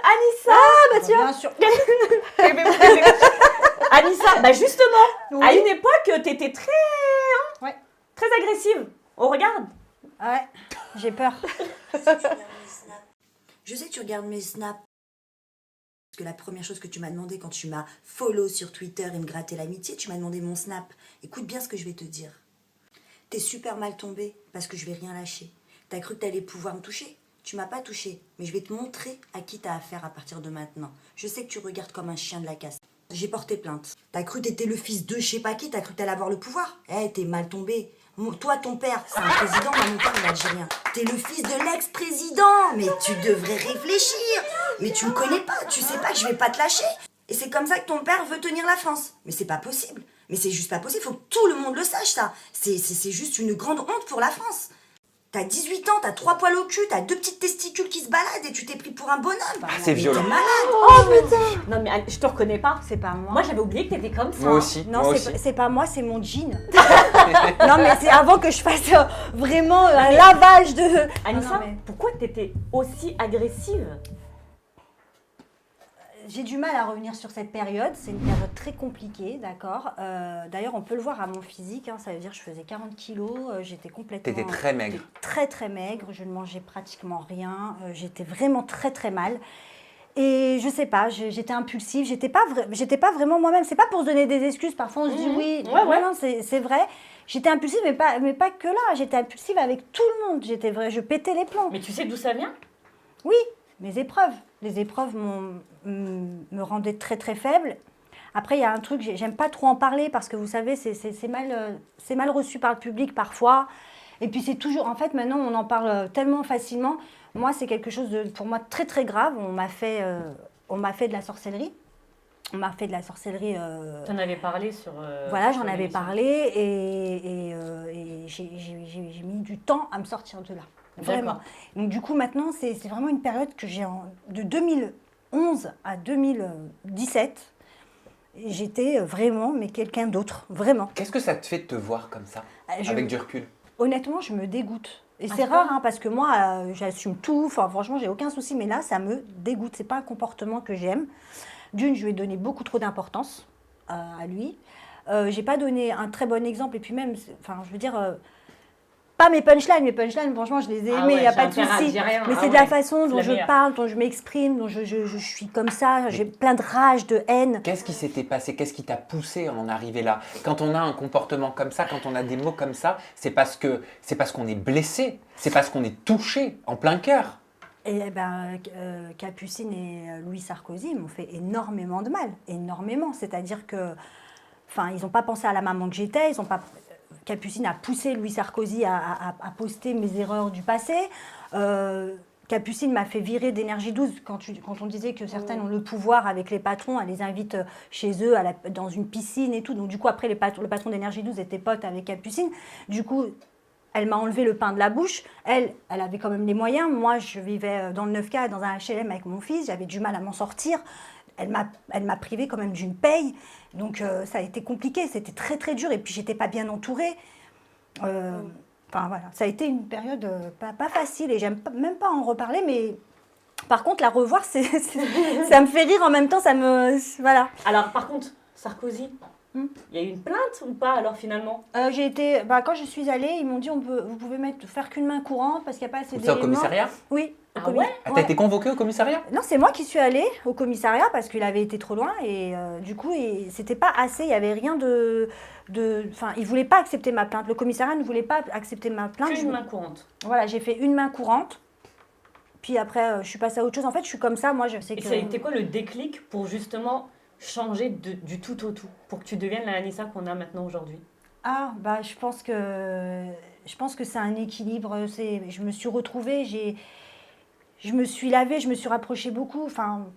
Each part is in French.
Anissa. Ah, bah tiens. Bien sûr. Anissa, bah justement, oui. À une époque, t'étais très agressive. On regarde. Ouais, j'ai peur. Je sais que tu regardes mes snaps. Parce que la première chose que tu m'as demandé quand tu m'as follow sur Twitter et me grattais l'amitié, tu m'as demandé mon snap. Écoute bien ce que je vais te dire. T'es super mal tombé parce que je vais rien lâcher. T'as cru que t'allais pouvoir me toucher? Tu m'as pas touché, mais je vais te montrer à qui t'as affaire à partir de maintenant. Je sais que tu regardes comme un chien de la casse. J'ai porté plainte. T'as cru que t'étais le fils de je sais pas qui, t'as cru que t'allais avoir le pouvoir? T'es mal tombé. Toi, ton père, c'est un président, moi, mon père, il est algérien. T'es le fils de l'ex-président, mais tu devrais réfléchir. Mais tu me connais pas, tu sais pas que je vais pas te lâcher. Et c'est comme ça que ton père veut tenir la France. Mais c'est pas possible. Mais c'est juste pas possible, faut que tout le monde le sache, ça. C'est juste une grande honte pour la France. T'as 18 ans, t'as 3 poils au cul, t'as 2 petites testicules qui se baladent et tu t'es pris pour un bonhomme. C'est violent. T'es malade. Oh putain. Non mais je te reconnais pas. C'est pas moi. Moi j'avais oublié que t'étais comme ça. Moi aussi. Non, moi c'est pas moi, c'est mon jean. Non, mais c'est avant que je fasse vraiment un lavage de... Anissa, pourquoi t'étais aussi agressive? J'ai du mal à revenir sur cette période. C'est une période très compliquée, d'accord. D'ailleurs, on peut le voir à mon physique. Ça veut dire que je faisais 40 kilos. J'étais complètement... T'étais très maigre. Très, très maigre. Je ne mangeais pratiquement rien. J'étais vraiment très, très mal. Et je sais pas, j'étais impulsive. J'étais pas vraiment moi-même. C'est pas pour se donner des excuses. Parfois, on se dit oui. Ouais. Non, c'est vrai. J'étais impulsive, mais pas que là. J'étais impulsive avec tout le monde. Je pétais les plombs. Mais tu sais d'où ça vient? Oui, mes épreuves. Les épreuves me rendaient très très faible. Après, il y a un truc, j'aime pas trop en parler parce que vous savez, c'est mal reçu par le public parfois. Et puis c'est toujours, en fait, maintenant on en parle tellement facilement. Moi, c'est quelque chose de, pour moi, très très grave. On m'a fait de la sorcellerie. On m'a fait de la sorcellerie. Tu en avais parlé sur. Voilà, sur j'en avais parlé et j'ai mis du temps à me sortir de là. Vraiment. Donc du coup, maintenant, c'est vraiment une période que j'ai de 2011 à 2017. J'étais vraiment, mais quelqu'un d'autre, vraiment. Qu'est-ce que ça te fait de te voir comme ça, avec du recul? Honnêtement, je me dégoûte. Et c'est rare, hein, parce que moi, j'assume tout. Enfin, franchement, j'ai aucun souci. Mais là, ça me dégoûte. C'est pas un comportement que j'aime. D'une, je lui ai donné beaucoup trop d'importance à lui. J'ai pas donné un très bon exemple. Et puis même, enfin, je veux dire, pas mes punchlines. Mes punchlines, franchement, je les ai aimées. Il n'y a pas de souci. Mais c'est de la façon dont je parle, dont je m'exprime, dont je suis comme ça. J'ai plein de rage, de haine. Qu'est-ce qui s'était passé? Qu'est-ce qui t'a poussé à en arriver là? Quand on a un comportement comme ça, quand on a des mots comme ça, c'est parce qu'on est blessé. C'est parce qu'on est touché en plein cœur. Et Capucine et Louis Sarkozy m'ont fait énormément de mal, énormément. C'est-à-dire que, enfin, ils n'ont pas pensé à la maman que j'étais. Ils ont pas. Capucine a poussé Louis Sarkozy à poster mes erreurs du passé. Capucine m'a fait virer d'Énergie 12 quand on disait que certaines ont le pouvoir avec les patrons. Elle les invite chez eux dans une piscine et tout. Donc du coup, après, le patron d'Énergie 12 était pote avec Capucine. Du coup, elle m'a enlevé le pain de la bouche. Elle avait quand même les moyens. Moi, je vivais dans le 9K, dans un HLM avec mon fils. J'avais du mal à m'en sortir. Elle m'a privée quand même d'une paye. Donc, ça a été compliqué. C'était très, très dur. Et puis, j'étais pas bien entourée. Enfin, voilà. Ça a été une période pas facile. Et j'aime même pas en reparler. Mais par contre, la revoir, ça me fait rire en même temps. Voilà. Alors, par contre, Sarkozy, il y a eu une plainte ou pas alors finalement? J'ai été, quand je suis allée, ils m'ont dit vous pouvez faire qu'une main courante parce qu'il n'y a pas assez d'éléments. C'est au commissariat? Oui. Ouais. T'as été convoquée au commissariat? Non, c'est moi qui suis allée au commissariat parce qu'il avait été trop loin et du coup, c'était pas assez. Il n'y avait rien enfin, il ne voulait pas accepter ma plainte. Le commissariat ne voulait pas accepter ma plainte. Une main courante. Voilà, j'ai fait une main courante. Puis après, je suis passée à autre chose. En fait, je suis comme ça. Moi, je sais que. Et ça a été quoi le déclic pour justement changer du tout au tout, pour que tu deviennes la Anissa qu'on a maintenant aujourd'hui? Je pense que c'est un équilibre. Je me suis retrouvée, je me suis lavée, je me suis rapprochée beaucoup. Enfin,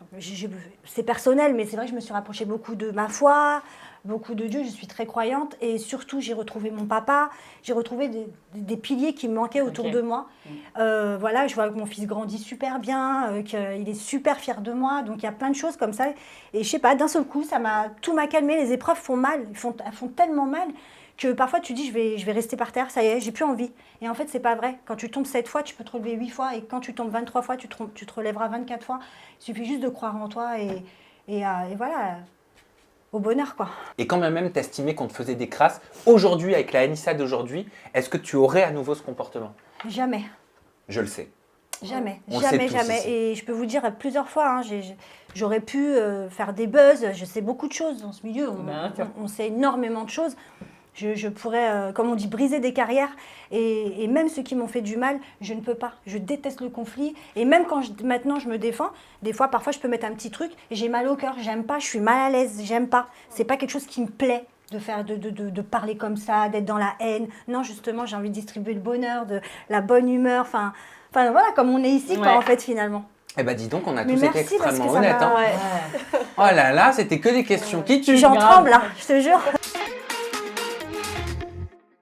c'est personnel, mais c'est vrai que je me suis rapprochée beaucoup de ma foi, beaucoup de Dieu. Je suis très croyante et surtout, j'ai retrouvé mon papa. J'ai retrouvé des piliers qui me manquaient autour de moi. Voilà, je vois que mon fils grandit super bien, qu'il est super fier de moi. Donc, il y a plein de choses comme ça. Et je sais pas, d'un seul coup, tout m'a calmée. Les épreuves font mal, elles font tellement mal que parfois tu dis je vais rester par terre, ça y est, j'ai plus envie. Et en fait, c'est pas vrai. Quand tu tombes 7 fois, tu peux te relever 8 fois. Et quand tu tombes 23 fois, tu te relèveras 24 fois. Il suffit juste de croire en toi et voilà, au bonheur, quoi. Et quand même t'estimais qu'on te faisait des crasses, aujourd'hui, avec la Anissa d'aujourd'hui, est-ce que tu aurais à nouveau ce comportement? Jamais. Je le sais. Jamais, On le sait tous jamais. ici. Et je peux vous dire plusieurs fois, hein, j'aurais pu faire des buzz, je sais beaucoup de choses dans ce milieu, on sait énormément de choses. Je pourrais, comme on dit, briser des carrières. Et même ceux qui m'ont fait du mal, je ne peux pas. Je déteste le conflit. Et même quand maintenant je me défends, des fois, parfois, je peux mettre un petit truc et j'ai mal au cœur. J'aime pas, je suis mal à l'aise, j'aime pas. C'est pas quelque chose qui me plaît de faire, de parler comme ça, d'être dans la haine. Non, justement, j'ai envie de distribuer le bonheur, de la bonne humeur. Enfin voilà, comme on est ici, quoi, en fait, finalement. Eh ben dis donc, on a Mais tous été merci, parce extrêmement que ça honnêtes. m'a- Hein. Oh là là, c'était que des questions qui tuent. J'en tremble, là, je te jure.